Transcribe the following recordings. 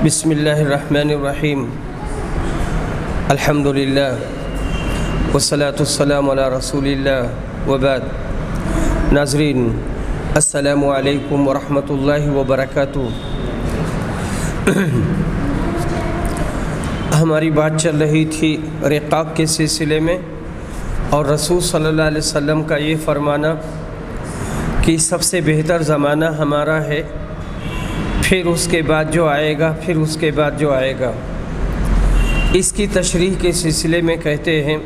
بسم اللہ الرحمن الرحیم الحمدللہ والصلاة والسلام علی رسول اللہ وبعد۔ ناظرین السلام علیکم ورحمۃ اللہ وبرکاتہ۔ ہماری بات چل رہی تھی رقاق کے سلسلے میں، اور رسول صلی اللہ علیہ وسلم کا یہ فرمانا کہ سب سے بہتر زمانہ ہمارا ہے، پھر اس کے بعد جو آئے گا، پھر اس کے بعد جو آئے گا۔ اس کی تشریح کے سلسلے میں کہتے ہیں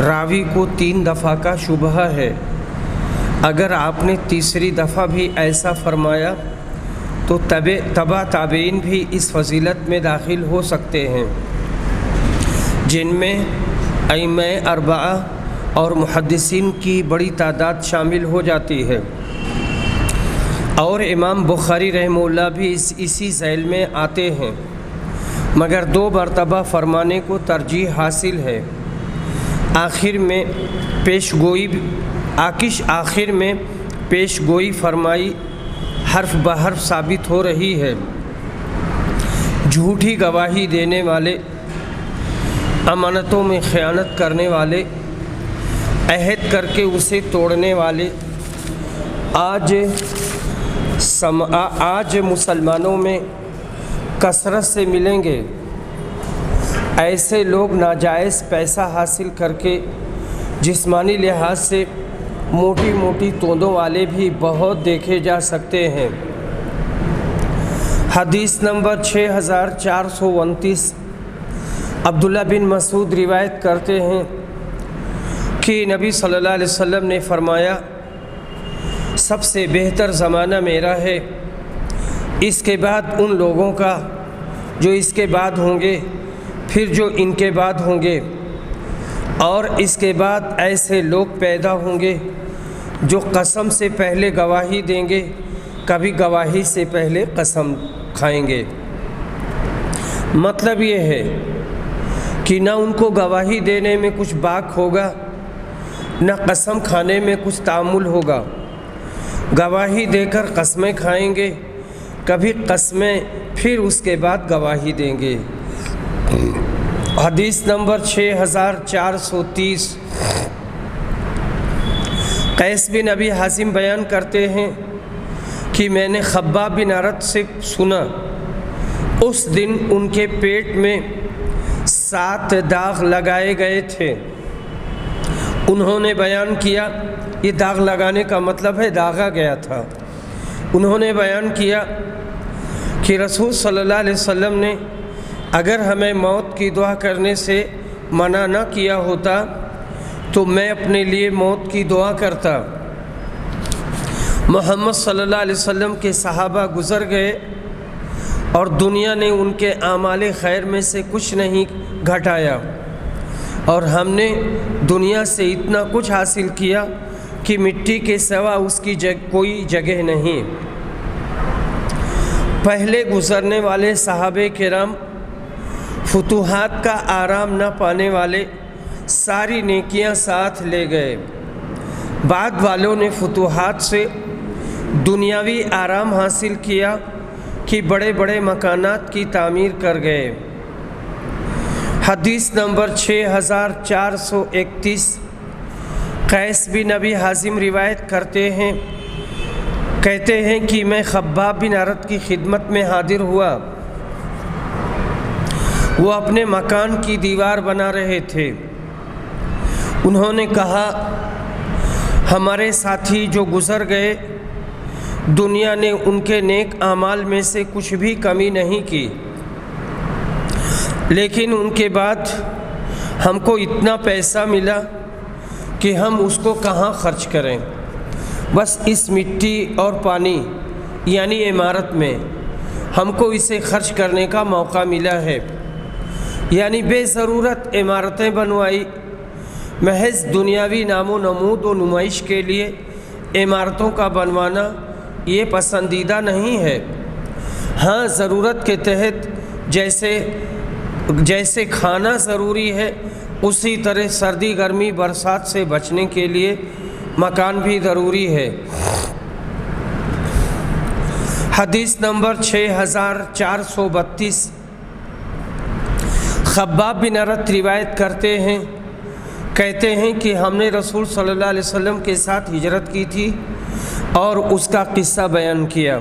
راوی کو 3 دفعہ کا شبہہ ہے، اگر آپ نے تیسری دفعہ بھی ایسا فرمایا تو تبع تابعین بھی اس فضیلت میں داخل ہو سکتے ہیں، جن میں ائمہ اربعہ اور محدثین کی بڑی تعداد شامل ہو جاتی ہے، اور امام بخاری رحمہ اللہ بھی اسی ذیل میں آتے ہیں، مگر 2 مرتبہ فرمانے کو ترجیح حاصل ہے۔ آخر میں پیش گوئی فرمائی حرف بحرف ثابت ہو رہی ہے۔ جھوٹی گواہی دینے والے، امانتوں میں خیانت کرنے والے، عہد کر کے اسے توڑنے والے آج مسلمانوں میں کثرت سے ملیں گے۔ ایسے لوگ ناجائز پیسہ حاصل کر کے جسمانی لحاظ سے موٹی موٹی توندوں والے بھی بہت دیکھے جا سکتے ہیں۔ حدیث نمبر 6429 عبداللہ بن مسعود روایت کرتے ہیں کہ نبی صلی اللہ علیہ وسلم نے فرمایا سب سے بہتر زمانہ میرا ہے، اس کے بعد ان لوگوں کا جو اس کے بعد ہوں گے، پھر جو ان کے بعد ہوں گے، اور اس کے بعد ایسے لوگ پیدا ہوں گے جو قسم سے پہلے گواہی دیں گے، کبھی گواہی سے پہلے قسم کھائیں گے۔ مطلب یہ ہے کہ نہ ان کو گواہی دینے میں کچھ باک ہوگا، نہ قسم کھانے میں کچھ تعامل ہوگا۔ گواہی دے کر قسمیں کھائیں گے، کبھی قسمیں، پھر اس کے بعد گواہی دیں گے۔ حدیث نمبر 6430 قیس بن ابی حازم بیان کرتے ہیں کہ میں نے خباب بن ارت سے سنا، اس دن ان کے پیٹ میں 7 داغ لگائے گئے تھے۔ انہوں نے بیان کیا، یہ داغ لگانے کا مطلب ہے داغا گیا تھا۔ انہوں نے بیان کیا کہ رسول صلی اللہ علیہ وسلم نے اگر ہمیں موت کی دعا کرنے سے منع نہ کیا ہوتا تو میں اپنے لیے موت کی دعا کرتا۔ محمد صلی اللہ علیہ وسلم کے صحابہ گزر گئے اور دنیا نے ان کے اعمال خیر میں سے کچھ نہیں گھٹایا، اور ہم نے دنیا سے اتنا کچھ حاصل کیا کہ مٹی کے سوا اس کی کوئی جگہ نہیں۔ پہلے گزرنے والے صحابہ کرام فتوحات کا آرام نہ پانے والے ساری نیکیاں ساتھ لے گئے، بعد والوں نے فتوحات سے دنیاوی آرام حاصل کیا کہ بڑے بڑے مکانات کی تعمیر کر گئے۔ حدیث نمبر 6431 قیس بن ابی حازم روایت کرتے ہیں، کہتے ہیں کہ میں خباب بن ارت کی خدمت میں حاضر ہوا، وہ اپنے مکان کی دیوار بنا رہے تھے۔ انہوں نے کہا ہمارے ساتھی جو گزر گئے، دنیا نے ان کے نیک اعمال میں سے کچھ بھی کمی نہیں کی، لیکن ان کے بعد ہم کو اتنا پیسہ ملا کہ ہم اس کو کہاں خرچ کریں، بس اس مٹی اور پانی یعنی عمارت میں ہم کو اسے خرچ کرنے کا موقع ملا ہے۔ یعنی بے ضرورت عمارتیں بنوائی، محض دنیاوی نام و نمود و نمائش کے لیے عمارتوں کا بنوانا یہ پسندیدہ نہیں ہے۔ ہاں ضرورت کے تحت جیسے کھانا ضروری ہے، اسی طرح سردی گرمی برسات سے بچنے کے لیے مکان بھی ضروری ہے۔ حدیث نمبر 6432 خباب بن ارت روایت کرتے ہیں، کہتے ہیں کہ ہم نے رسول صلی اللہ علیہ وسلم کے ساتھ ہجرت کی تھی اور اس کا قصہ بیان کیا۔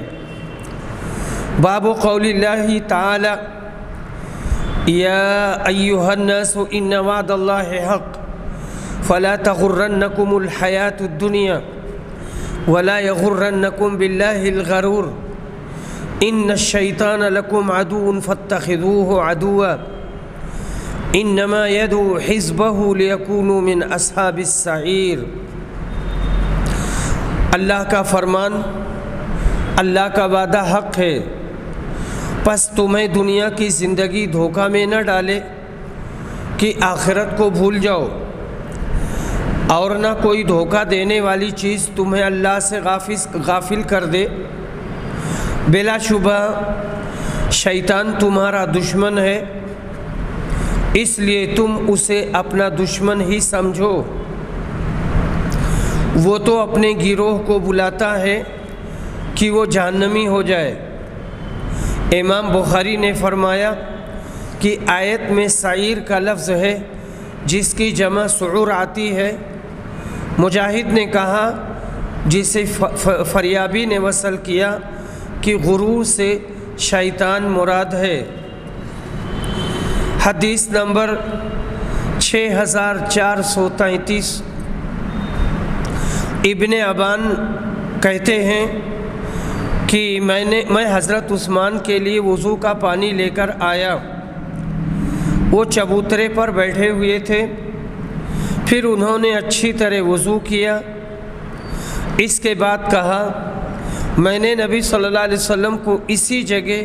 باب قول اللہ تعالی یا ایھا الناس ان وعد اللہ حق فلا تغرنکم الحیاۃ الدنیا ولا یغرنکم باللہ الغرور ان الشیطان لکم عدو فاتخذوه عدوا انما يدعو حزبه ليكونوا من اصحاب السعیر۔ اللہ کا فرمان، اللہ کا وعدہ حق ہے، پس تمہیں دنیا کی زندگی دھوکہ میں نہ ڈالے کہ آخرت کو بھول جاؤ، اور نہ کوئی دھوکہ دینے والی چیز تمہیں اللہ سے غافل کر دے۔ بلا شبہ شیطان تمہارا دشمن ہے، اس لیے تم اسے اپنا دشمن ہی سمجھو۔ وہ تو اپنے گروہ کو بلاتا ہے کہ وہ جہنمی ہو جائے۔ امام بخاری نے فرمایا کہ آیت میں سعیر کا لفظ ہے جس کی جمع سعور آتی ہے۔ مجاہد نے کہا، جسے فریابی نے وصل کیا، کہ غرور سے شیطان مراد ہے۔ حدیث نمبر 6433 ابن ابان کہتے ہیں کہ میں حضرت عثمان کے لیے وضو کا پانی لے کر آیا۔ وہ چبوترے پر بیٹھے ہوئے تھے، پھر انہوں نے اچھی طرح وضو کیا۔ اس کے بعد کہا، میں نے نبی صلی اللہ علیہ وسلم کو اسی جگہ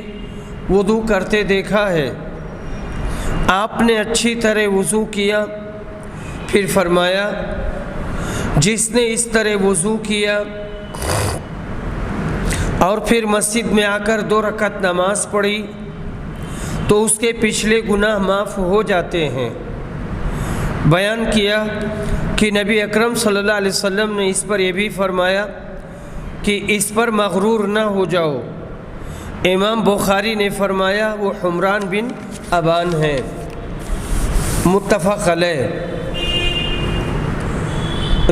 وضو کرتے دیکھا ہے۔ آپ نے اچھی طرح وضو کیا، پھر فرمایا، جس نے اس طرح وضو کیا اور پھر مسجد میں آ کر 2 رکعت نماز پڑھی تو اس کے پچھلے گناہ معاف ہو جاتے ہیں۔ بیان کیا کہ نبی اکرم صلی اللہ علیہ وسلم نے اس پر یہ بھی فرمایا کہ اس پر مغرور نہ ہو جاؤ۔ امام بخاری نے فرمایا وہ حمران بن ابان ہیں، متفق علیہ۔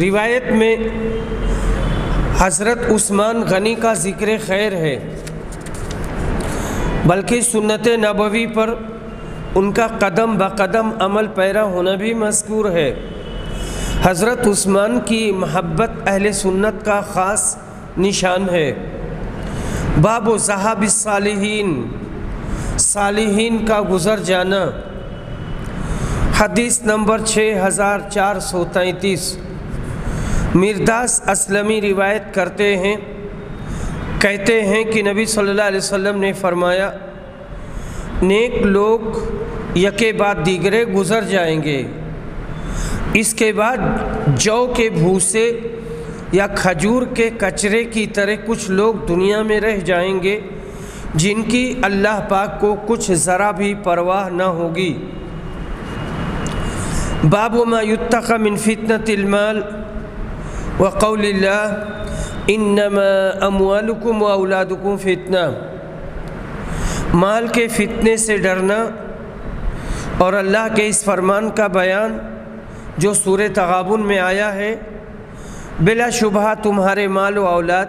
روایت میں حضرت عثمان غنی کا ذکر خیر ہے، بلکہ سنت نبوی پر ان کا قدم بقدم عمل پیرا ہونا بھی مذکور ہے۔ حضرت عثمان کی محبت اہل سنت کا خاص نشان ہے۔ باب ذہاب الصالحین، صالحین کا گزر جانا۔ حدیث نمبر 6433 مرداس اسلمی روایت کرتے ہیں، کہتے ہیں کہ نبی صلی اللہ علیہ وسلم نے فرمایا، نیک لوگ یکے بعد دیگرے گزر جائیں گے، اس کے بعد جو کے بھوسے یا کھجور کے کچرے کی طرح کچھ لوگ دنیا میں رہ جائیں گے جن کی اللہ پاک کو کچھ ذرا بھی پرواہ نہ ہوگی۔ باب ما یتقی من فتنة المال وقول اللہ انما اموالکم واولادکم فتنہ۔ مال کے فتنے سے ڈرنا اور اللہ کے اس فرمان کا بیان جو سورہ تغابن میں آیا ہے، بلا شبہ تمہارے مال و اولاد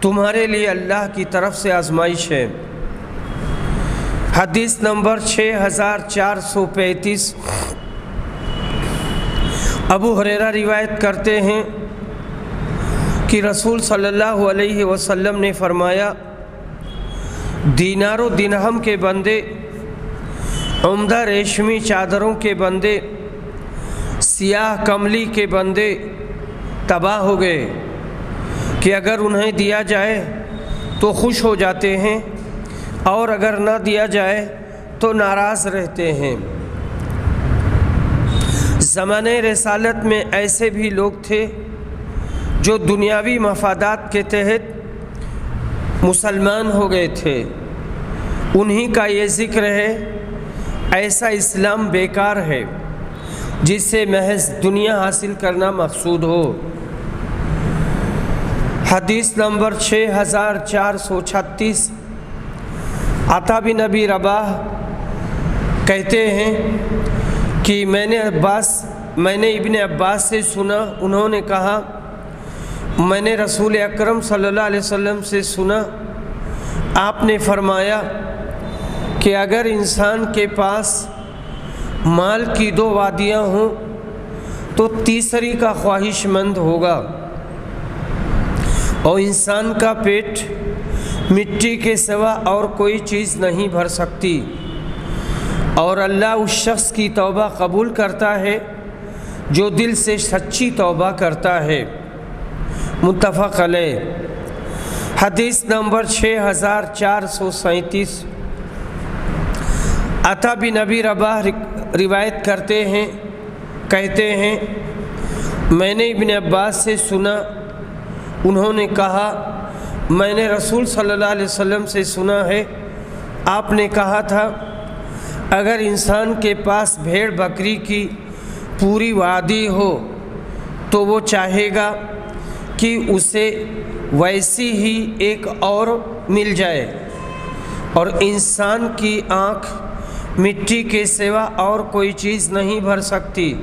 تمہارے لیے اللہ کی طرف سے آزمائش ہے۔ حدیث نمبر 6435 ابو ہریرہ روایت کرتے ہیں کہ رسول صلی اللہ علیہ وسلم نے فرمایا، دینار و درہم کے بندے، عمدہ ریشمی چادروں کے بندے، سیاہ کملی کے بندے تباہ ہو گئے کہ اگر انہیں دیا جائے تو خوش ہو جاتے ہیں اور اگر نہ دیا جائے تو ناراض رہتے ہیں۔ زمانہ رسالت میں ایسے بھی لوگ تھے جو دنیاوی مفادات کے تحت مسلمان ہو گئے تھے، انہی کا یہ ذکر ہے، ایسا اسلام بیکار ہے جس سے محض دنیا حاصل کرنا مقصود ہو۔ حدیث نمبر 6436 عطا بن ابی رباح کہتے ہیں کہ میں نے ابن عباس سے سنا، انہوں نے کہا میں نے رسول اکرم صلی اللہ علیہ وسلم سے سنا، آپ نے فرمایا کہ اگر انسان کے پاس مال کی 2 وادیاں ہوں تو تیسری کا خواہش مند ہوگا، اور انسان کا پیٹ مٹی کے سوا اور کوئی چیز نہیں بھر سکتی، اور اللہ اس شخص کی توبہ قبول کرتا ہے جو دل سے سچی توبہ کرتا ہے۔ متفق علیہ۔ حدیث نمبر 6437 عطا بن ابی رباح روایت کرتے ہیں، کہتے ہیں میں نے ابن عباس سے سنا، انہوں نے کہا میں نے رسول صلی اللہ علیہ وسلم سے سنا ہے، آپ نے کہا تھا اگر انسان کے پاس بھیڑ بکری کی پوری وادی ہو تو وہ چاہے گا کہ اسے ویسی ہی ایک اور مل جائے، اور انسان کی آنکھ مٹی کے سوا اور کوئی چیز نہیں بھر سکتی،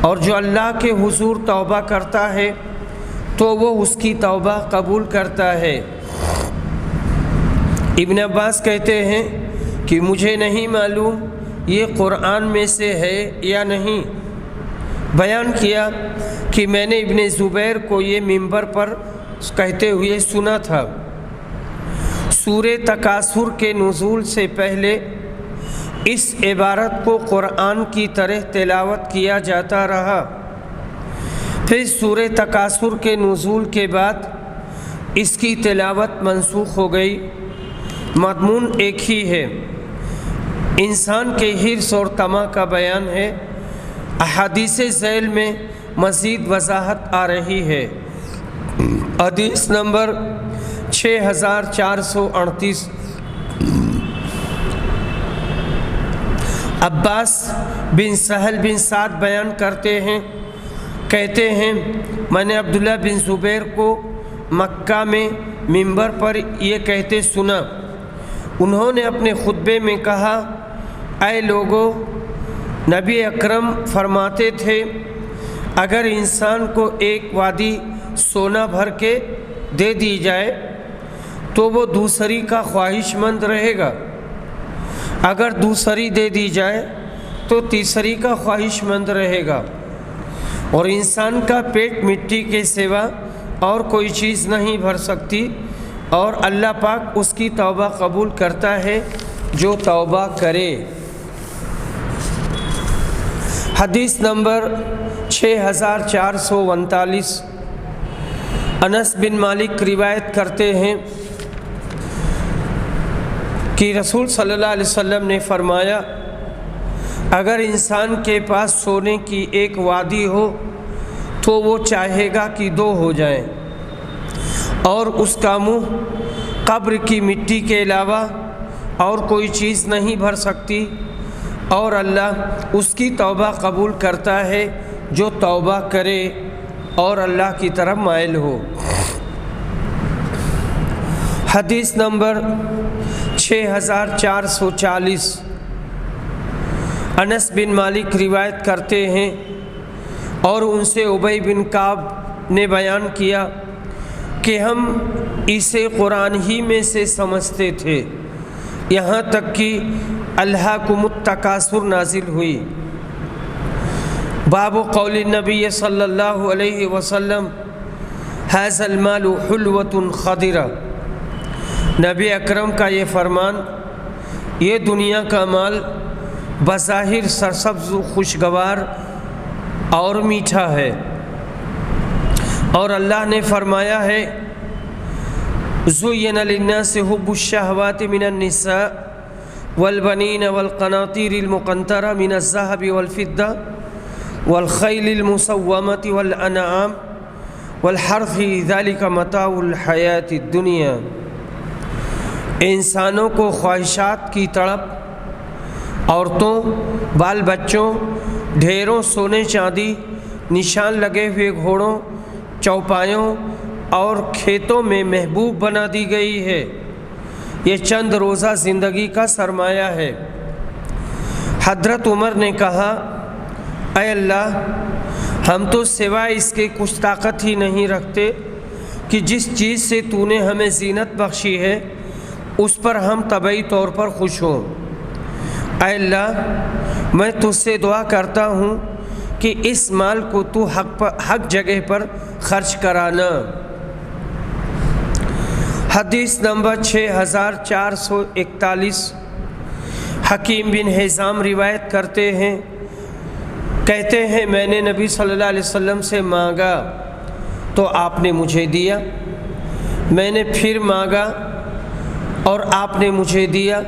اور جو اللہ کے حضور توبہ کرتا ہے تو وہ اس کی توبہ قبول کرتا ہے۔ ابن عباس کہتے ہیں کہ مجھے نہیں معلوم یہ قرآن میں سے ہے یا نہیں۔ بیان کیا کہ میں نے ابن زبیر کو یہ منبر پر کہتے ہوئے سنا تھا۔ سورہ تکاثر کے نزول سے پہلے اس عبارت کو قرآن کی طرح تلاوت کیا جاتا رہا، پھر سورہ تکاثر کے نزول کے بعد اس کی تلاوت منسوخ ہو گئی۔ مضمون ایک ہی ہے، انسان کے حرص اور طمع کا بیان ہے۔ احادیث ذیل میں مزید وضاحت آ رہی ہے۔ حدیث نمبر 6438 عباس بن سہل بن سعد بیان کرتے ہیں، کہتے ہیں میں نے عبداللہ بن زبیر کو مکہ میں منبر پر یہ کہتے سنا، انہوں نے اپنے خطبے میں کہا اے لوگو، نبی اکرم فرماتے تھے اگر انسان کو ایک وادی سونا بھر کے دے دی جائے تو وہ دوسری کا خواہش مند رہے گا، اگر دوسری دے دی جائے تو تیسری کا خواہش مند رہے گا، اور انسان کا پیٹ مٹی کے سوا اور کوئی چیز نہیں بھر سکتی، اور اللہ پاک اس کی توبہ قبول کرتا ہے جو توبہ کرے۔ حدیث نمبر 6439 انس بن مالک روایت کرتے ہیں کہ رسول صلی اللہ علیہ وسلم نے فرمایا اگر انسان کے پاس سونے کی ایک وادی ہو تو وہ چاہے گا کہ 2 ہو جائیں، اور اس کا منہ قبر کی مٹی کے علاوہ اور کوئی چیز نہیں بھر سکتی، اور اللہ اس کی توبہ قبول کرتا ہے جو توبہ کرے اور اللہ کی طرف مائل ہو۔ حدیث نمبر 6440 انس بن مالک روایت کرتے ہیں، اور ان سے ابی بن کعب نے بیان کیا کہ ہم اسے قرآن ہی میں سے سمجھتے تھے، یہاں تک کہ الہاکم التکاثر نازل ہوئی۔ باب قول النبی صلی اللہ علیہ وسلم ھذا المال حلوۃ خضرہ، نبی اکرم کا یہ فرمان یہ دنیا کا مال بظاہر سرسبز و خوشگوار اور میٹھا ہے، اور اللہ نے فرمایا ہے زُيِّنَ لِلنَّاسِ حُبُّ الشَّهَوَاتِ مِنَ النِّسَاءِ وَالْبَنِينَ وَالْقَنَاطِيرِ الْمُقَنطَرَةِ مِنَ الذَّهَبِ وَالْفِضَّةِ وَالْخَيْلِ الْمُسَوَّمَةِ وَالْأَنْعَامِ وَالْحَرْثِ ذَلِكَ مَتَاعُ الْحَيَاةِ الدُّنْيَا۔ انسانوں کو خواہشات کی تڑپ، عورتوں، بال بچوں، ڈھیروں سونے چاندی، نشان لگے ہوئے گھوڑوں، چوپایوں اور کھیتوں میں محبوب بنا دی گئی ہے۔ یہ چند روزہ زندگی کا سرمایہ ہے۔ حضرت عمر نے کہا، اے اللہ، ہم تو سوائے اس کے کچھ طاقت ہی نہیں رکھتے کہ جس چیز سے تو نے ہمیں زینت بخشی ہے اس پر ہم طبعی طور پر خوش ہوں۔ اے اللہ، میں تجھ سے دعا کرتا ہوں کہ اس مال کو تو حق جگہ پر خرچ کرانا۔ حدیث نمبر 6441، حکیم بن حزام روایت کرتے ہیں، کہتے ہیں میں نے نبی صلی اللہ علیہ وسلم سے مانگا تو آپ نے مجھے دیا، میں نے پھر مانگا اور آپ نے مجھے دیا،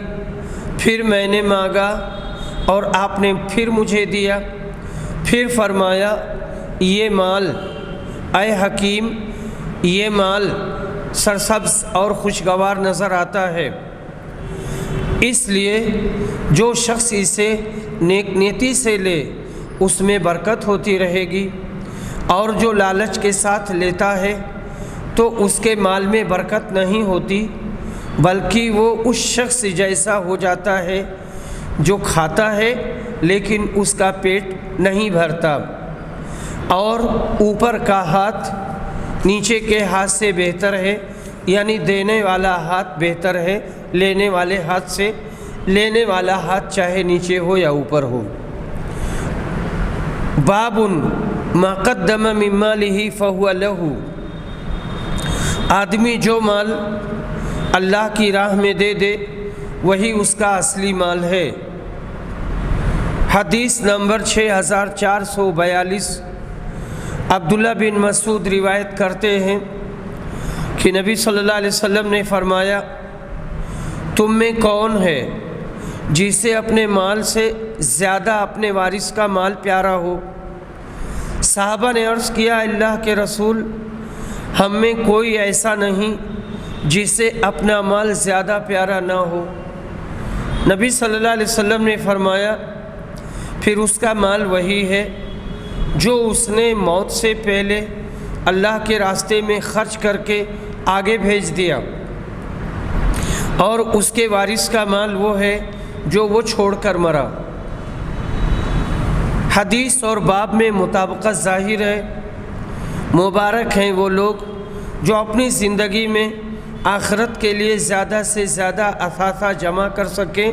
پھر میں نے مانگا اور آپ نے پھر مجھے دیا، پھر فرمایا یہ مال اے حکیم، یہ مال سرسبز اور خوشگوار نظر آتا ہے، اس لیے جو شخص اسے نیک نیتی سے لے اس میں برکت ہوتی رہے گی، اور جو لالچ کے ساتھ لیتا ہے تو اس کے مال میں برکت نہیں ہوتی، بلکہ وہ اس شخص جیسا ہو جاتا ہے جو کھاتا ہے لیکن اس کا پیٹ نہیں بھرتا، اور اوپر کا ہاتھ نیچے کے ہاتھ سے بہتر ہے، یعنی دینے والا ہاتھ بہتر ہے لینے والے ہاتھ سے، لینے والا ہاتھ چاہے نیچے ہو یا اوپر ہو۔ باب ما قدم من مالہ فہو لہ، آدمی جو مال اللہ کی راہ میں دے دے وہی اس کا اصلی مال ہے۔ حدیث نمبر 6442، عبداللہ بن مسعود روایت کرتے ہیں کہ نبی صلی اللہ علیہ وسلم نے فرمایا، تم میں کون ہے جسے اپنے مال سے زیادہ اپنے وارث کا مال پیارا ہو؟ صحابہ نے عرض کیا، اللہ کے رسول، ہم میں کوئی ایسا نہیں جسے اپنا مال زیادہ پیارا نہ ہو۔ نبی صلی اللہ علیہ وسلم نے فرمایا، پھر اس کا مال وہی ہے جو اس نے موت سے پہلے اللہ کے راستے میں خرچ کر کے آگے بھیج دیا، اور اس کے وارث کا مال وہ ہے جو وہ چھوڑ کر مرا۔ حدیث اور باب میں مطابقت ظاہر ہے۔ مبارک ہیں وہ لوگ جو اپنی زندگی میں آخرت کے لیے زیادہ سے زیادہ اثاثہ جمع کر سکیں،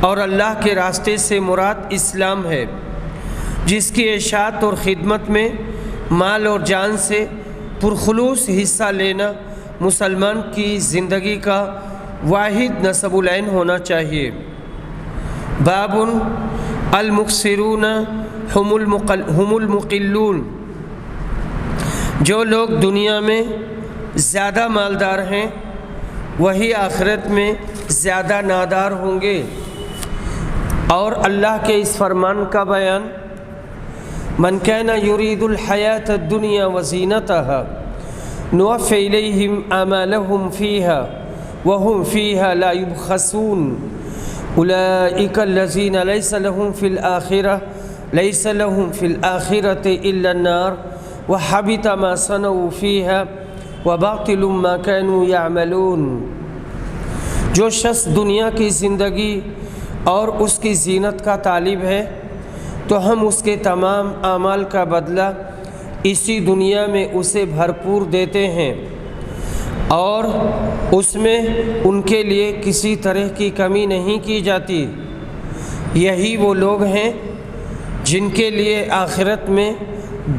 اور اللہ کے راستے سے مراد اسلام ہے، جس کی اشاعت اور خدمت میں مال اور جان سے پرخلوص حصہ لینا مسلمان کی زندگی کا واحد نصب العین ہونا چاہیے۔ باب المقصرون هم المقلون، جو لوگ دنیا میں زیادہ مالدار ہیں وہی آخرت میں زیادہ نادار ہوں گے۔ اور اللہ کے اس فرمان کا بیان، من کان یرید الحیاۃ الدنیا وزینتها نوفی الیہم اعمالہم فیہا وہم فیہا لا یبخسون اولئک الذین لیس لہم فی الآخرۃ الا النار وحبط ما صنعوا فیہا وباطل ما كانوا يعملون۔ جو شخص دنیا کی زندگی اور اس کی زینت کا طالب ہے تو ہم اس کے تمام اعمال کا بدلہ اسی دنیا میں اسے بھرپور دیتے ہیں، اور اس میں ان کے لیے کسی طرح کی کمی نہیں کی جاتی۔ یہی وہ لوگ ہیں جن کے لیے آخرت میں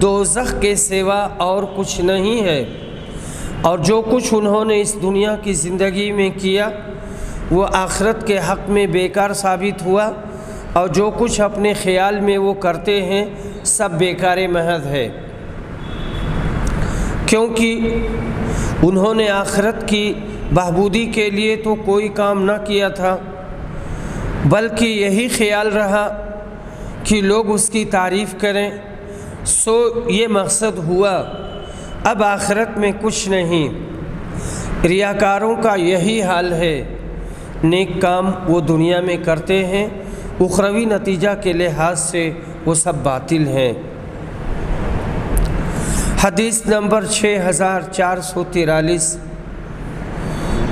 دوزخ کے سوا اور کچھ نہیں ہے، اور جو کچھ انہوں نے اس دنیا کی زندگی میں کیا وہ آخرت کے حق میں بیکار ثابت ہوا، اور جو کچھ اپنے خیال میں وہ کرتے ہیں سب بیکار محض ہے، کیونکہ انہوں نے آخرت کی بہبودی کے لیے تو کوئی کام نہ کیا تھا، بلکہ یہی خیال رہا کہ لوگ اس کی تعریف کریں، سو یہ مقصد ہوا، اب آخرت میں کچھ نہیں۔ ریاکاروں کا یہی حال ہے، نیک کام وہ دنیا میں کرتے ہیں، اخروی نتیجہ کے لحاظ سے وہ سب باطل ہیں۔ حدیث نمبر 6443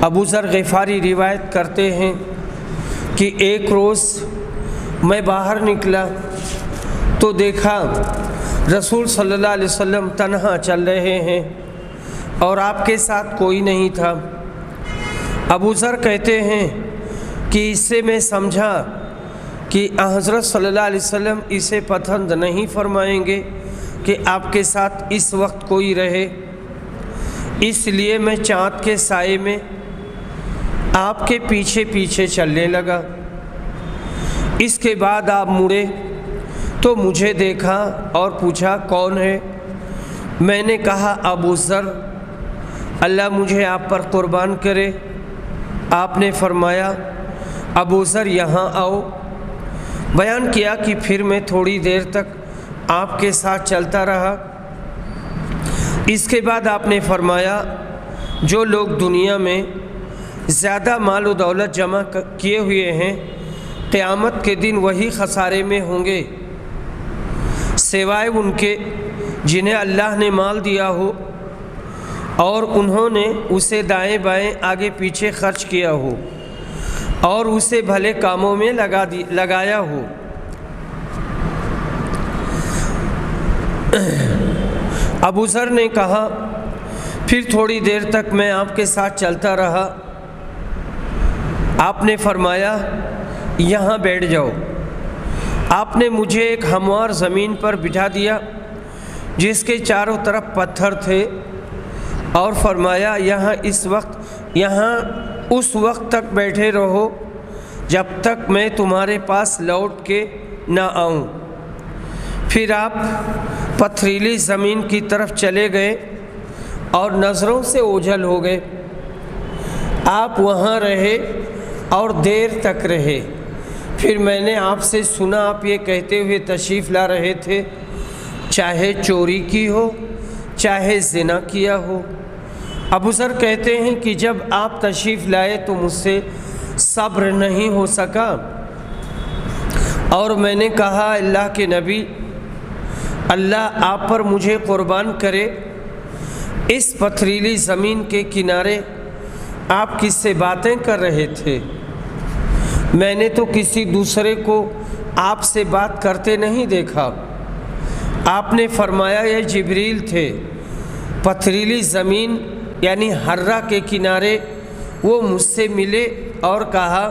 ابو ذر غفاری روایت کرتے ہیں کہ ایک روز میں باہر نکلا تو دیکھا رسول صلی اللہ علیہ وسلم تنہا چل رہے ہیں اور آپ کے ساتھ کوئی نہیں تھا۔ ابو ذر کہتے ہیں کہ اس سے میں سمجھا کہ حضرت صلی اللہ علیہ وسلم اسے پسند نہیں فرمائیں گے کہ آپ کے ساتھ اس وقت کوئی رہے، اس لیے میں چاند کے سائے میں آپ کے پیچھے پیچھے چلنے لگا۔ اس کے بعد آپ مڑے تو مجھے دیکھا اور پوچھا کون ہے؟ میں نے کہا ابو ذر، اللہ مجھے آپ پر قربان کرے۔ آپ نے فرمایا ابو ذر یہاں آؤ۔ بیان کیا کہ پھر میں تھوڑی دیر تک آپ کے ساتھ چلتا رہا۔ اس کے بعد آپ نے فرمایا جو لوگ دنیا میں زیادہ مال و دولت جمع کیے ہوئے ہیں قیامت کے دن وہی خسارے میں ہوں گے، سوائے ان کے جنہیں اللہ نے مال دیا ہو اور انہوں نے اسے دائیں بائیں آگے پیچھے خرچ کیا ہو اور اسے بھلے کاموں میں لگایا ہو۔ ابو ذر نے کہا پھر تھوڑی دیر تک میں آپ کے ساتھ چلتا رہا۔ آپ نے فرمایا یہاں بیٹھ جاؤ۔ آپ نے مجھے ایک ہموار زمین پر بٹھا دیا جس کے چاروں طرف پتھر تھے اور فرمایا یہاں اس وقت تک بیٹھے رہو جب تک میں تمہارے پاس لوٹ کے نہ آؤں۔ پھر آپ پتھریلی زمین کی طرف چلے گئے اور نظروں سے اوجھل ہو گئے۔ آپ وہاں رہے اور دیر تک رہے۔ پھر میں نے آپ سے سنا آپ یہ کہتے ہوئے تشریف لا رہے تھے چاہے چوری کی ہو چاہے زنا کیا ہو۔ ابو ذر کہتے ہیں کہ جب آپ تشریف لائے تو مجھ سے صبر نہیں ہو سکا اور میں نے کہا اللہ کے نبی، اللہ آپ پر مجھے قربان کرے، اس پتھریلی زمین کے کنارے آپ کس سے باتیں کر رہے تھے؟ میں نے تو کسی دوسرے کو آپ سے بات کرتے نہیں دیکھا۔ آپ نے فرمایا یہ جبریل تھے۔ پتھریلی زمین یعنی حرہ کے کنارے وہ مجھ سے ملے اور کہا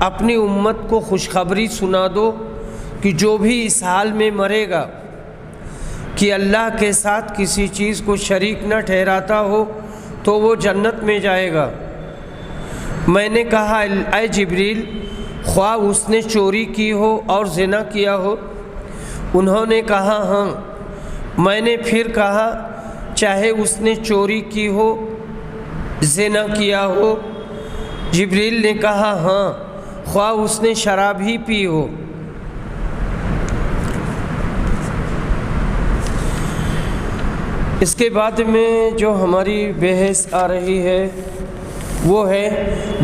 اپنی امت کو خوشخبری سنا دو کہ جو بھی اس حال میں مرے گا کہ اللہ کے ساتھ کسی چیز کو شریک نہ ٹھہراتا ہو تو وہ جنت میں جائے گا۔ میں نے کہا اے جبریل، خواہ اس نے چوری کی ہو اور زنا کیا ہو؟ انہوں نے کہا ہاں۔ میں نے پھر کہا چاہے اس نے چوری کی ہو زنا کیا ہو؟ جبریل نے کہا ہاں، خواہ اس نے شراب ہی پی ہو۔ اس کے بعد میں جو ہماری بحث آ رہی ہے وہ ہے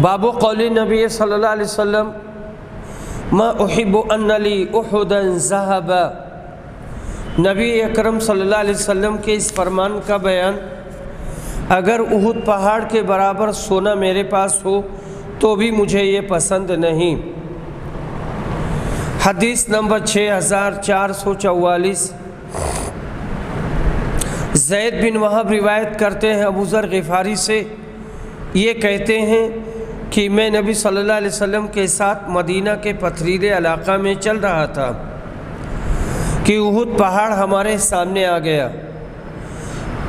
باب قول نبی صلی اللہ علیہ وسلم ما احب ان لی احدا ذهبا۔ نبی اکرم صلی اللہ علیہ وسلم کے اس فرمان کا بیان، اگر احد پہاڑ کے برابر سونا میرے پاس ہو تو بھی مجھے یہ پسند نہیں۔ حدیث نمبر 6444 زید بن وہب روایت کرتے ہیں ابو ذر غفاری سے، یہ کہتے ہیں کہ میں نبی صلی اللہ علیہ وسلم کے ساتھ مدینہ کے پتھریلے علاقہ میں چل رہا تھا کہ احد پہاڑ ہمارے سامنے آ گیا۔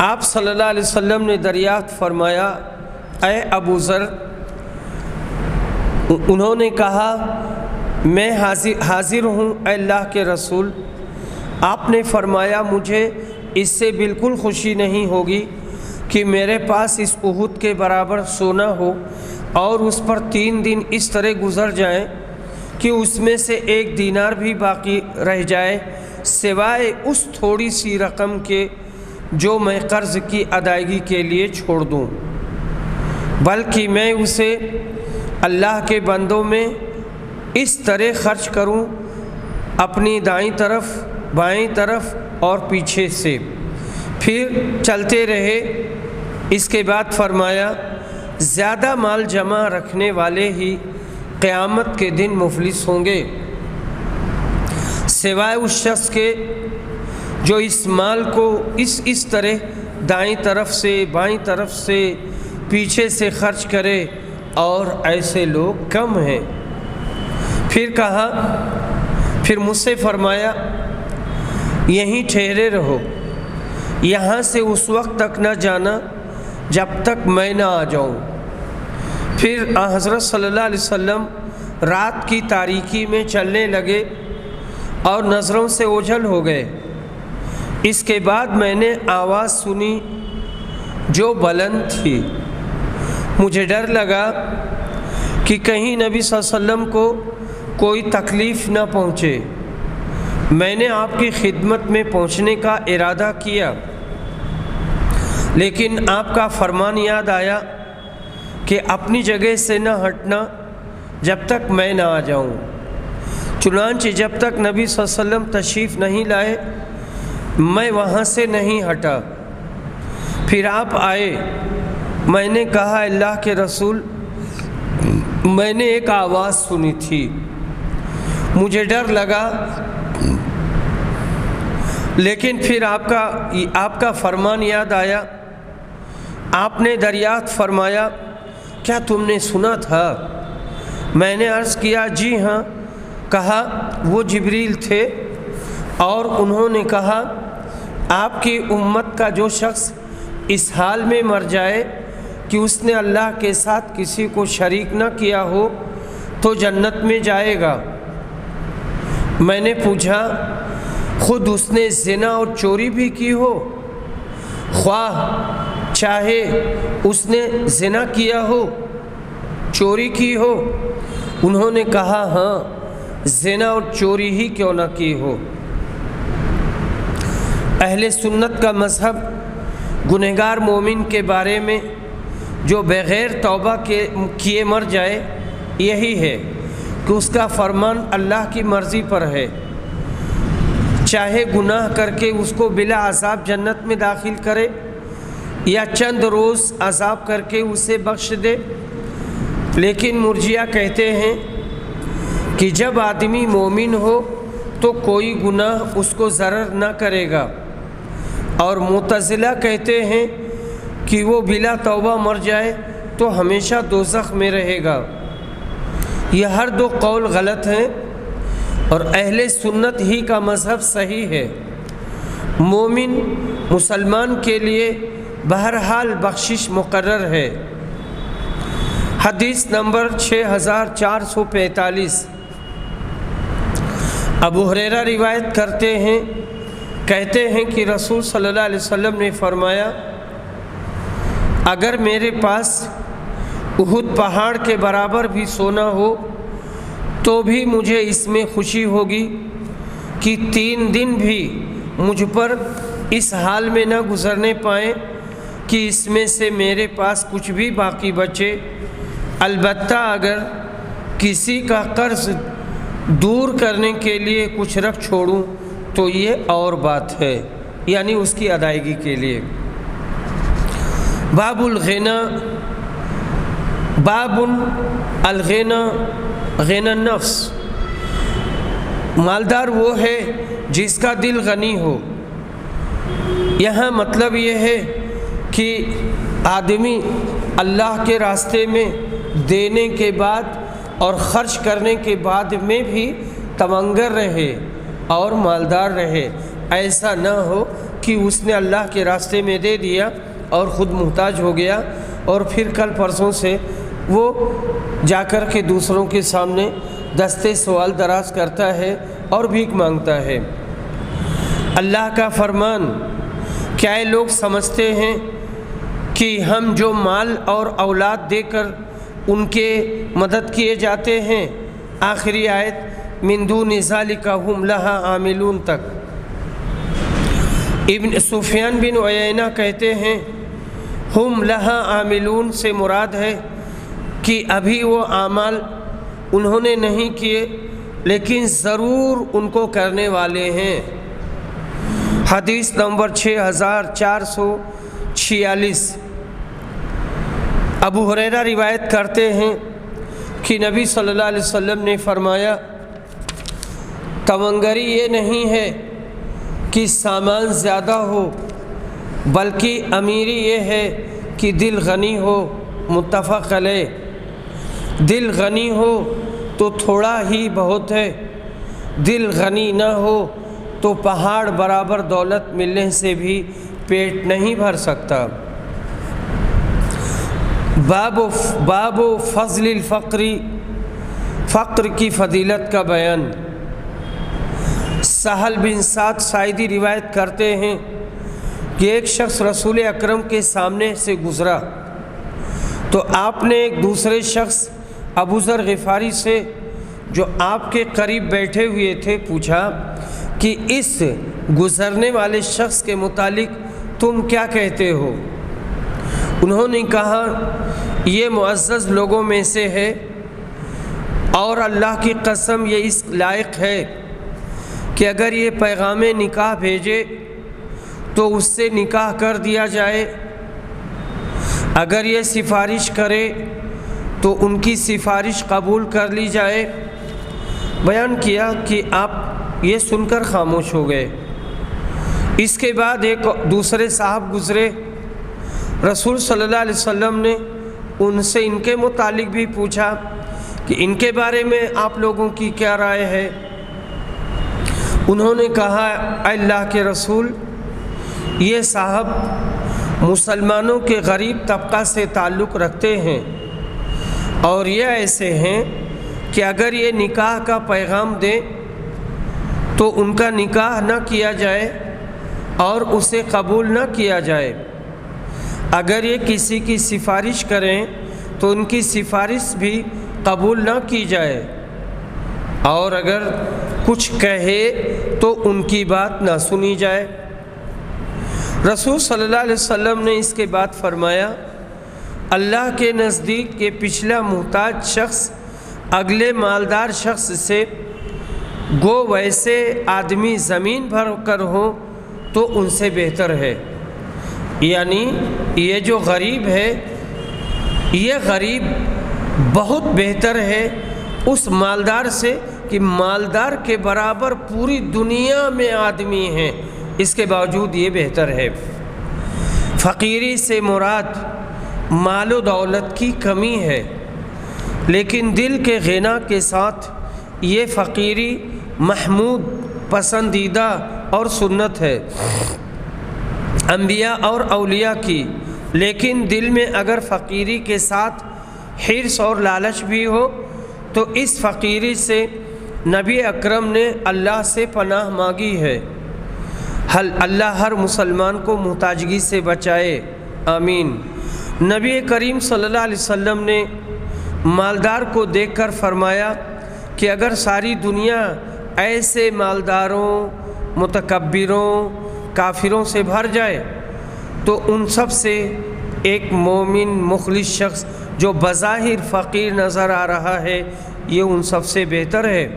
آپ صلی اللہ علیہ وسلم نے دریافت فرمایا اے ابو ذر؟ انہوں نے کہا میں حاضر ہوں اے اللہ کے رسول۔ آپ نے فرمایا مجھے اس سے بالکل خوشی نہیں ہوگی کہ میرے پاس اس احد کے برابر سونا ہو اور اس پر 3 دن اس طرح گزر جائیں کہ اس میں سے 1 دینار بھی باقی رہ جائے سوائے اس تھوڑی سی رقم کے جو میں قرض کی ادائیگی کے لیے چھوڑ دوں، بلکہ میں اسے اللہ کے بندوں میں اس طرح خرچ کروں اپنی دائیں طرف بائیں طرف اور پیچھے سے، پھر چلتے رہے۔ اس کے بعد فرمایا زیادہ مال جمع رکھنے والے ہی قیامت کے دن مفلس ہوں گے، سوائے اس شخص کے جو اس مال کو اس طرح دائیں طرف سے بائیں طرف سے پیچھے سے خرچ کرے، اور ایسے لوگ کم ہیں۔ پھر کہا، پھر مجھ سے فرمایا یہیں ٹھہرے رہو، یہاں سے اس وقت تک نہ جانا جب تک میں نہ آ جاؤں۔ پھر حضرت صلی اللہ علیہ وسلم رات کی تاریکی میں چلنے لگے اور نظروں سے اوجھل ہو گئے۔ اس کے بعد میں نے آواز سنی جو بلند تھی۔ مجھے ڈر لگا کہ کہیں نبی صلی اللہ علیہ وسلم کو کوئی تکلیف نہ پہنچے۔ میں نے آپ کی خدمت میں پہنچنے کا ارادہ کیا، لیکن آپ کا فرمان یاد آیا کہ اپنی جگہ سے نہ ہٹنا جب تک میں نہ آ جاؤں۔ چنانچہ جب تک نبی صلی اللہ علیہ وسلم تشریف نہیں لائے میں وہاں سے نہیں ہٹا۔ پھر آپ آئے، میں نے کہا اللہ کے رسول، میں نے ایک آواز سنی تھی، مجھے ڈر لگا، لیکن پھر آپ کا فرمان یاد آیا۔ آپ نے دریافت فرمایا کیا تم نے سنا تھا؟ میں نے عرض کیا جی ہاں۔ کہا وہ جبریل تھے اور انہوں نے کہا آپ کی امت کا جو شخص اس حال میں مر جائے کہ اس نے اللہ کے ساتھ کسی کو شریک نہ کیا ہو تو جنت میں جائے گا۔ میں نے پوچھا خود اس نے زنا اور چوری بھی کی ہو، خواہ چاہے اس نے زنا کیا ہو، چوری کی ہو؟ انہوں نے کہا ہاں، زنا اور چوری ہی کیوں نہ کی ہو۔ اہل سنت کا مذہب گنہگار مومن کے بارے میں جو بغیر توبہ کیے مر جائے یہی ہے کہ اس کا فرمان اللہ کی مرضی پر ہے، چاہے گناہ کر کے اس کو بلا عذاب جنت میں داخل کرے یا چند روز عذاب کر کے اسے بخش دے۔ لیکن مرجئہ کہتے ہیں کہ جب آدمی مومن ہو تو کوئی گناہ اس کو ضرر نہ کرے گا، اور معتزلہ کہتے ہیں کہ وہ بلا توبہ مر جائے تو ہمیشہ دوزخ میں رہے گا۔ یہ ہر دو قول غلط ہیں اور اہل سنت ہی کا مذہب صحیح ہے۔ مومن مسلمان کے لیے بہرحال بخشش مقرر ہے۔ حدیث نمبر 6445، ابو ہریرہ روایت کرتے ہیں، کہتے ہیں کہ رسول صلی اللہ علیہ وسلم نے فرمایا اگر میرے پاس احد پہاڑ کے برابر بھی سونا ہو تو بھی مجھے اس میں خوشی ہوگی کہ 3 دن بھی مجھ پر اس حال میں نہ گزرنے پائیں کہ اس میں سے میرے پاس کچھ بھی باقی بچے۔ البتہ اگر کسی کا قرض دور کرنے کے لیے کچھ رکھ چھوڑوں تو یہ اور بات ہے، یعنی اس کی ادائیگی کے لیے۔ باب الغنا، باب الغنا، غنا النفس، مالدار وہ ہے جس کا دل غنی ہو۔ یہاں مطلب یہ ہے کہ آدمی اللہ کے راستے میں دینے کے بعد اور خرچ کرنے کے بعد میں بھی تمنگر رہے اور مالدار رہے۔ ایسا نہ ہو کہ اس نے اللہ کے راستے میں دے دیا اور خود محتاج ہو گیا اور پھر کل پرسوں سے وہ جا کر کے دوسروں کے سامنے دستے سوال دراز کرتا ہے اور بھیک مانگتا ہے۔ اللہ کا فرمان، کیا یہ لوگ سمجھتے ہیں کہ ہم جو مال اور اولاد دے کر ان کے مدد کیے جاتے ہیں؟ آخری آیت من دون ذالک ہم لہا عاملون تک۔ ابن سفیان بن عیینہ کہتے ہیں ہم لہا عاملون سے مراد ہے کہ ابھی وہ اعمال انہوں نے نہیں کیے لیکن ضرور ان کو کرنے والے ہیں۔ حدیث نمبر 6446 ابو ہریرہ روایت کرتے ہیں کہ نبی صلی اللہ علیہ وسلم نے فرمایا تونگری یہ نہیں ہے کہ سامان زیادہ ہو، بلکہ امیری یہ ہے کہ دل غنی ہو۔ متفق علیہ۔ دل غنی ہو تو تھوڑا ہی بہت ہے، دل غنی نہ ہو تو پہاڑ برابر دولت ملنے سے بھی پیٹ نہیں بھر سکتا۔ باب فضل الفقر، فقر کی فضیلت کا بیان۔ سہل بن سعد ساعدی روایت کرتے ہیں کہ ایک شخص رسول اکرم کے سامنے سے گزرا تو آپ نے ایک دوسرے شخص ابو ذر غفاری سے جو آپ کے قریب بیٹھے ہوئے تھے پوچھا کہ اس گزرنے والے شخص کے متعلق تم کیا کہتے ہو؟ انہوں نے کہا یہ معزز لوگوں میں سے ہے اور اللہ کی قسم یہ اس لائق ہے کہ اگر یہ پیغام نکاح بھیجے تو اس سے نکاح کر دیا جائے، اگر یہ سفارش کرے تو ان کی سفارش قبول کر لی جائے۔ بیان کیا کہ آپ یہ سن کر خاموش ہو گئے۔ اس کے بعد ایک دوسرے صاحب گزرے، رسول صلی اللہ علیہ وسلم نے ان سے ان کے متعلق بھی پوچھا کہ ان کے بارے میں آپ لوگوں کی کیا رائے ہے؟ انہوں نے کہا اے اللہ کے رسول، یہ صاحب مسلمانوں کے غریب طبقہ سے تعلق رکھتے ہیں اور یہ ایسے ہیں کہ اگر یہ نکاح کا پیغام دیں تو ان کا نکاح نہ کیا جائے اور اسے قبول نہ کیا جائے، اگر یہ کسی کی سفارش کریں تو ان کی سفارش بھی قبول نہ کی جائے، اور اگر کچھ کہے تو ان کی بات نہ سنی جائے۔ رسول صلی اللہ علیہ وسلم نے اس کے بعد فرمایا اللہ کے نزدیک یہ پچھلا محتاج شخص اگلے مالدار شخص سے گو ویسے آدمی زمین بھر کر ہوں تو ان سے بہتر ہے، یعنی یہ جو غریب ہے یہ غریب بہت بہتر ہے اس مالدار سے کہ مالدار کے برابر پوری دنیا میں آدمی ہیں، اس کے باوجود یہ بہتر ہے۔ فقیری سے مراد مال و دولت کی کمی ہے، لیکن دل کے غنا کے ساتھ یہ فقیری محمود پسندیدہ اور سنت ہے انبیاء اور اولیاء کی، لیکن دل میں اگر فقیری کے ساتھ حرص اور لالچ بھی ہو تو اس فقیری سے نبی اکرم نے اللہ سے پناہ مانگی ہے۔ اللہ ہر مسلمان کو محتاجگی سے بچائے، آمین۔ نبی کریم صلی اللہ علیہ وسلم نے مالدار کو دیکھ کر فرمایا کہ اگر ساری دنیا ایسے مالداروں، متکبروں، کافروں سے بھر جائے تو ان سب سے ایک مومن مخلص شخص جو بظاہر فقیر نظر آ رہا ہے یہ ان سب سے بہتر ہے۔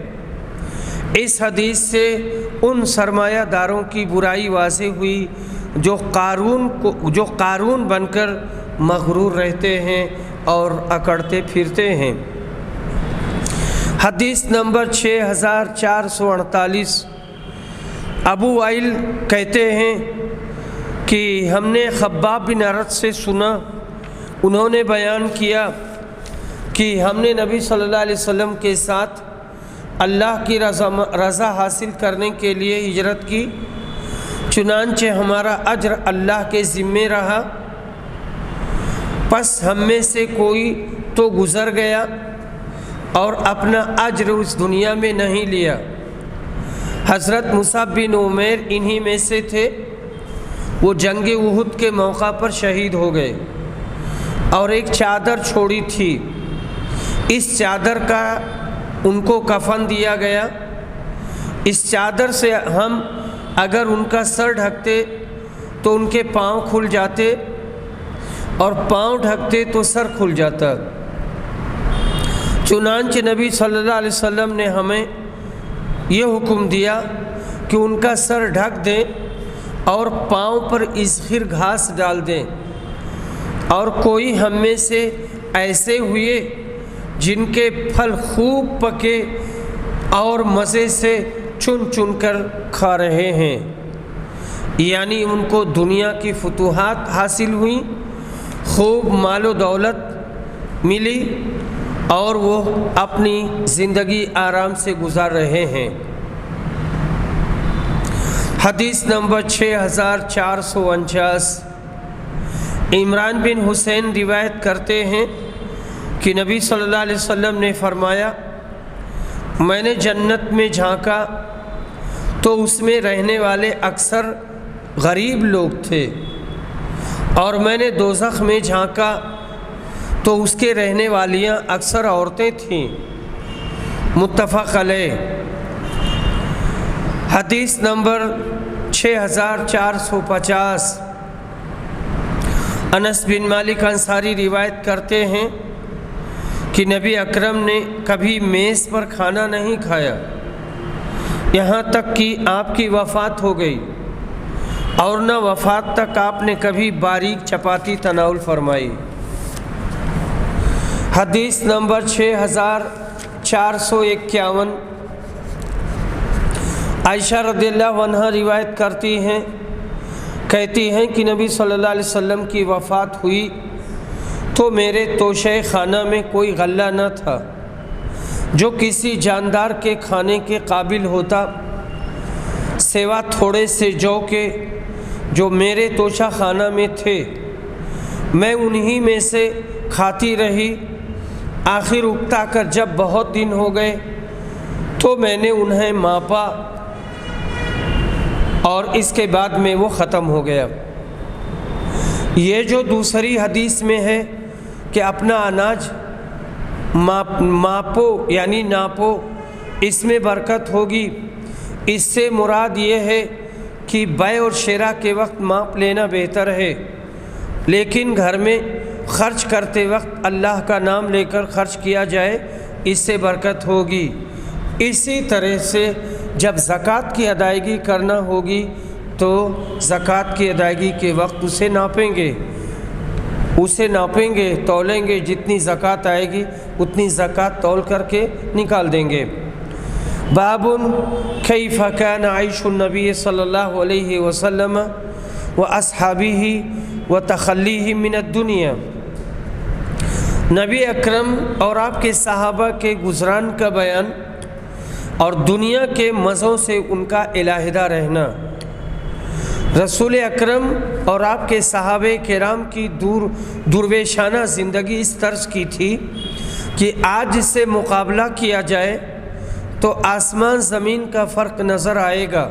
اس حدیث سے ان سرمایہ داروں کی برائی واضح ہوئی جو قارون بن کر مغرور رہتے ہیں اور اکڑتے پھرتے ہیں۔ حدیث نمبر 6448 ابو وائل کہتے ہیں کہ ہم نے خباب بن ارت سے سنا، انہوں نے بیان کیا کہ ہم نے نبی صلی اللہ علیہ وسلم کے ساتھ اللہ کی رضا حاصل کرنے کے لیے ہجرت کی، چنانچہ ہمارا اجر اللہ کے ذمے رہا، پس ہم میں سے کوئی تو گزر گیا اور اپنا اجر اس دنیا میں نہیں لیا۔ حضرت مصعب بن عمیر انہی میں سے تھے، وہ جنگ احد کے موقع پر شہید ہو گئے اور ایک چادر چھوڑی تھی، اس چادر کا ان کو کفن دیا گیا۔ اس چادر سے ہم اگر ان کا سر ڈھکتے تو ان کے پاؤں کھل جاتے اور پاؤں ڈھکتے تو سر کھل جاتا، چنانچہ نبی صلی اللہ علیہ وسلم نے ہمیں یہ حکم دیا کہ ان کا سر ڈھک دیں اور پاؤں پر ازخر گھاس ڈال دیں، اور کوئی ہم میں سے ایسے ہوئے جن کے پھل خوب پکے اور مزے سے چن چن کر کھا رہے ہیں، یعنی ان کو دنیا کی فتوحات حاصل ہوئیں، خوب مال و دولت ملی، اور وہ اپنی زندگی آرام سے گزار رہے ہیں۔ حدیث نمبر 6449، عمران بن حسین روایت کرتے ہیں کہ نبی صلی اللہ علیہ وسلم نے فرمایا، میں نے جنت میں جھانکا تو اس میں رہنے والے اکثر غریب لوگ تھے، اور میں نے دوزخ میں جھانکا تو اس کے رہنے والیاں اکثر عورتیں تھیں۔ متفق علیہ۔ حدیث نمبر 6450، انس بن مالک انصاری روایت کرتے ہیں کہ نبی اکرم نے کبھی میز پر کھانا نہیں کھایا یہاں تک کہ آپ کی وفات ہو گئی، اور نہ وفات تک آپ نے کبھی باریک چپاتی تناول فرمائی۔ حدیث نمبر 6451، عائشہ رضی اللہ عنہ روایت کرتی ہیں، کہتی ہیں کہ نبی صلی اللہ علیہ وسلم کی وفات ہوئی تو میرے توشہ خانہ میں کوئی غلہ نہ تھا جو کسی جاندار کے کھانے کے قابل ہوتا، سوا تھوڑے سے جو کے جو میرے توشہ خانہ میں تھے، میں انہی میں سے کھاتی رہی، آخر اکتا کر جب بہت دن ہو گئے تو میں نے انہیں ماپا، اور اس کے بعد میں وہ ختم ہو گیا۔ یہ جو دوسری حدیث میں ہے کہ اپنا اناج ماپو یعنی ناپو، اس میں برکت ہوگی، اس سے مراد یہ ہے کہ بیع اور شراء کے وقت ماپ لینا بہتر ہے، لیکن گھر میں خرچ کرتے وقت اللہ کا نام لے کر خرچ کیا جائے، اس سے برکت ہوگی۔ اسی طرح سے جب زکوٰۃ کی ادائیگی کرنا ہوگی تو زکوٰۃ کی ادائیگی کے وقت اسے ناپیں گے، تولیں گے، جتنی زکوٰۃ آئے گی اتنی زکوٰۃ تول کر کے نکال دیں گے۔ باب کیف کان عیش النبی صلی اللہ علیہ وسلم واصحابہ وتخلیہ من الدنیا، نبی اکرم اور آپ کے صحابہ کے گزران کا بیان اور دنیا کے مزوں سے ان کا علیحدہ رہنا۔ رسول اکرم اور آپ کے صحابہ کرام کی درویشانہ زندگی اس طرز کی تھی کہ آج سے مقابلہ کیا جائے تو آسمان زمین کا فرق نظر آئے گا۔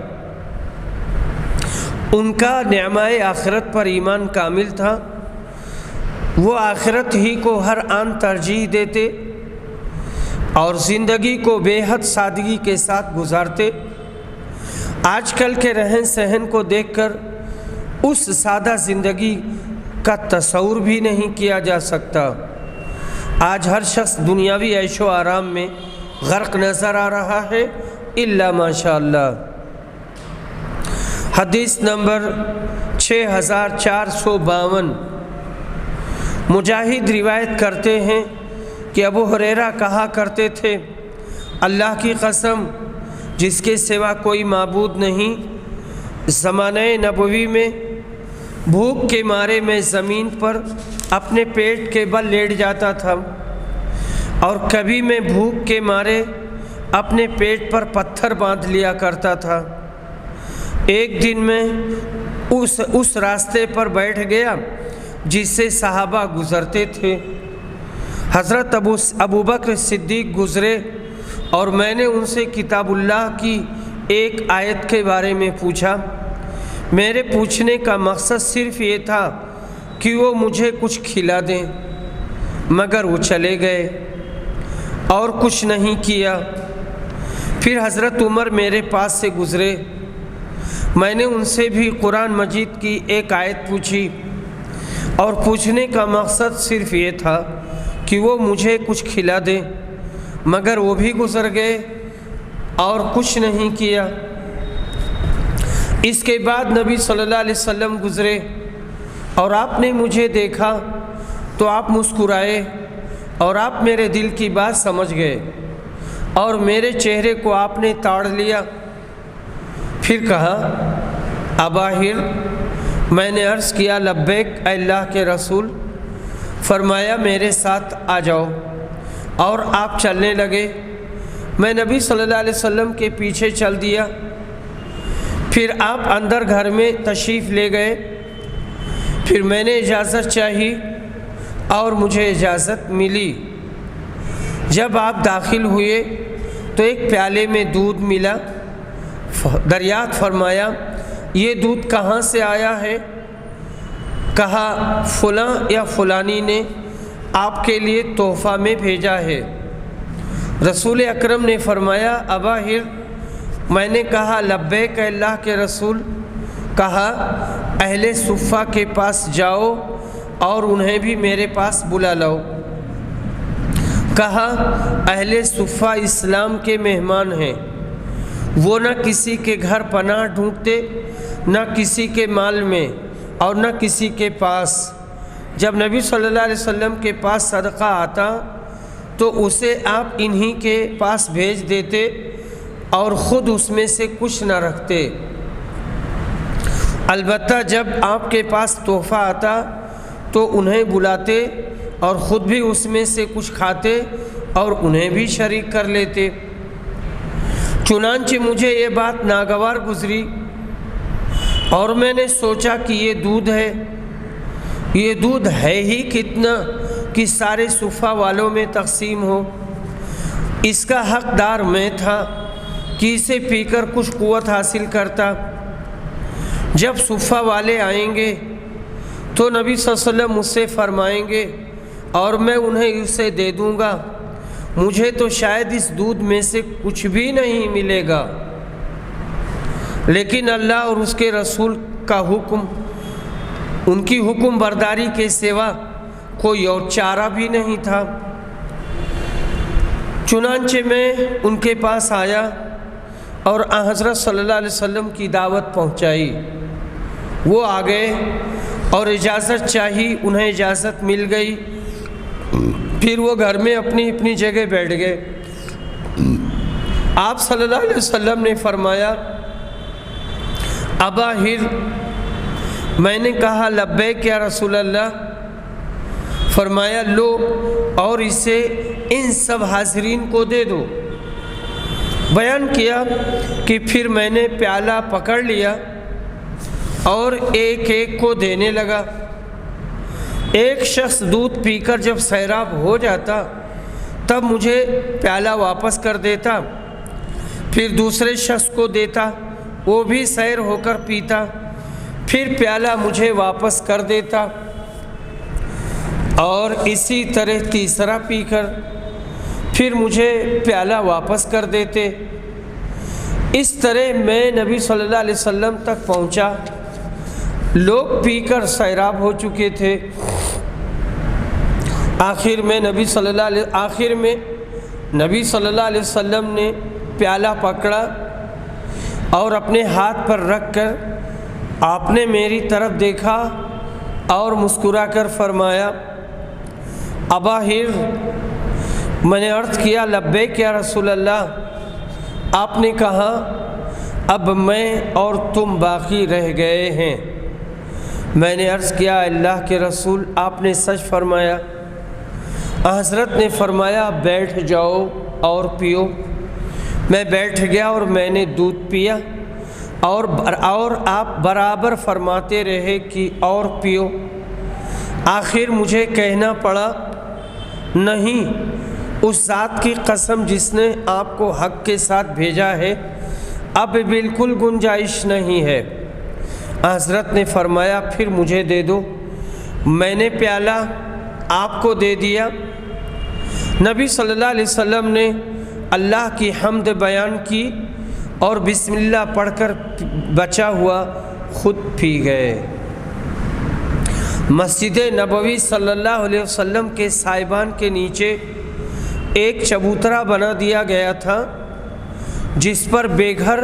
ان کا نعمہ آخرت پر ایمان کامل تھا، وہ آخرت ہی کو ہر آن ترجیح دیتے اور زندگی کو بے حد سادگی کے ساتھ گزارتے۔ آج کل کے رہن سہن کو دیکھ کر اس سادہ زندگی کا تصور بھی نہیں کیا جا سکتا۔ آج ہر شخص دنیاوی عیش و آرام میں غرق نظر آ رہا ہے، الا ماشاء اللہ۔ حدیث نمبر 6452، مجاہد روایت کرتے ہیں کہ ابو ہریرہ کہا کرتے تھے، اللہ کی قسم جس کے سوا کوئی معبود نہیں، زمانہ نبوی میں بھوک کے مارے میں زمین پر اپنے پیٹ کے بل لیٹ جاتا تھا، اور کبھی میں بھوک کے مارے اپنے پیٹ پر پتھر باندھ لیا کرتا تھا۔ ایک دن میں اس راستے پر بیٹھ گیا جس سے صحابہ گزرتے تھے۔ حضرت ابو بکر صدیق گزرے اور میں نے ان سے کتاب اللہ کی ایک آیت کے بارے میں پوچھا۔ میرے پوچھنے کا مقصد صرف یہ تھا کہ وہ مجھے کچھ کھلا دیں، مگر وہ چلے گئے اور کچھ نہیں کیا۔ پھر حضرت عمر میرے پاس سے گزرے، میں نے ان سے بھی قرآن مجید کی ایک آیت پوچھی، اور پوچھنے کا مقصد صرف یہ تھا کہ وہ مجھے کچھ کھلا دیں، مگر وہ بھی گزر گئے اور کچھ نہیں کیا۔ اس کے بعد نبی صلی اللہ علیہ وسلم گزرے اور آپ نے مجھے دیکھا تو آپ مسکرائے اور آپ میرے دل کی بات سمجھ گئے اور میرے چہرے کو آپ نے تاڑ لیا۔ پھر کہا ابا ہر، میں نے عرض کیا لبیک اے اللہ کے رسول۔ فرمایا میرے ساتھ آ جاؤ، اور آپ چلنے لگے۔ میں نبی صلی اللہ علیہ وسلم کے پیچھے چل دیا۔ پھر آپ اندر گھر میں تشریف لے گئے۔ پھر میں نے اجازت چاہی اور مجھے اجازت ملی۔ جب آپ داخل ہوئے تو ایک پیالے میں دودھ ملا۔ دریافت فرمایا یہ دودھ کہاں سے آیا ہے؟ کہا فلاں یا فلانی نے آپ کے لیے تحفہ میں بھیجا ہے۔ رسول اکرم نے فرمایا ابا ہر، میں نے کہا لبیک اے اللہ کے رسول۔ کہا اہل صفہ کے پاس جاؤ اور انہیں بھی میرے پاس بلا لاؤ۔ کہا اہل صفہ اسلام کے مہمان ہیں، وہ نہ کسی کے گھر پناہ ڈھونڈتے، نہ کسی کے مال میں اور نہ کسی کے پاس۔ جب نبی صلی اللہ علیہ وسلم کے پاس صدقہ آتا تو اسے آپ انہی کے پاس بھیج دیتے اور خود اس میں سے کچھ نہ رکھتے۔ البتہ جب آپ کے پاس تحفہ آتا تو انہیں بلاتے اور خود بھی اس میں سے کچھ کھاتے اور انہیں بھی شریک کر لیتے۔ چنانچہ مجھے یہ بات ناگوار گزری اور میں نے سوچا کہ یہ دودھ ہے، یہ دودھ ہے ہی کتنا کہ سارے صفہ والوں میں تقسیم ہو۔ اس کا حقدار میں تھا کہ اسے پی کر کچھ قوت حاصل کرتا۔ جب صفہ والے آئیں گے تو نبی صلی اللہ علیہ وسلم مجھ سے فرمائیں گے اور میں انہیں اسے دے دوں گا، مجھے تو شاید اس دودھ میں سے کچھ بھی نہیں ملے گا۔ لیکن اللہ اور اس کے رسول کا حکم، ان کی حکم برداری کے سوا کوئی اور چارہ بھی نہیں تھا۔ چنانچہ میں ان کے پاس آیا اور حضرت صلی اللہ علیہ وسلم کی دعوت پہنچائی۔ وہ آ گئے اور اجازت چاہی، انہیں اجازت مل گئی۔ پھر وہ گھر میں اپنی اپنی جگہ بیٹھ گئے۔ آپ صلی اللہ علیہ وسلم نے فرمایا ابا ہر، میں نے کہا لبیک یا رسول اللہ۔ فرمایا لو اور اسے ان سب حاضرین کو دے دو۔ بیان کیا کہ پھر میں نے پیالہ پکڑ لیا اور ایک ایک کو دینے لگا۔ ایک شخص دودھ پی کر جب سیراب ہو جاتا تب مجھے پیالہ واپس کر دیتا، پھر دوسرے شخص کو دیتا، وہ بھی سیر ہو کر پیتا، پھر پیالہ مجھے واپس کر دیتا، اور اسی طرح تیسرا پی کر پھر مجھے پیالہ واپس کر دیتے۔ اس طرح میں نبی صلی اللہ علیہ وسلم تک پہنچا۔ لوگ پی کر سیراب ہو چکے تھے۔ آخر میں نبی صلی اللہ علیہ وسلم نے پیالہ پکڑا اور اپنے ہاتھ پر رکھ کر آپ نے میری طرف دیکھا اور مسکرا کر فرمایا ابا ہر۔ میں نے عرض کیا لبیک یا رسول اللہ۔ آپ نے کہا اب میں اور تم باقی رہ گئے ہیں۔ میں نے عرض کیا اللہ کے رسول، آپ نے سچ فرمایا۔ حضرت نے فرمایا بیٹھ جاؤ اور پیو۔ میں بیٹھ گیا اور میں نے دودھ پیا اور آپ برابر فرماتے رہے کہ اور پیو۔ آخر مجھے کہنا پڑا نہیں، اس ذات کی قسم جس نے آپ کو حق کے ساتھ بھیجا ہے، اب بالکل گنجائش نہیں ہے۔ حضرت نے فرمایا پھر مجھے دے دو۔ میں نے پیالہ آپ کو دے دیا۔ نبی صلی اللہ علیہ وسلم نے اللہ کی حمد بیان کی اور بسم اللہ پڑھ کر بچا ہوا خود پی گئے۔ مسجد نبوی صلی اللہ علیہ وسلم کے سائبان کے نیچے ایک چبوترا بنا دیا گیا تھا جس پر بے گھر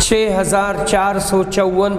6454।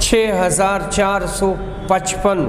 6455।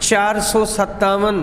6457।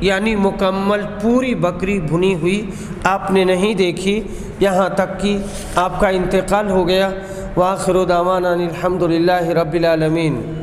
یعنی مکمل پوری بکری بھنی ہوئی آپ نے نہیں دیکھی یہاں تک کہ آپ کا انتقال ہو گیا۔ وآخر دعوانا الحمد للہ رب العالمین۔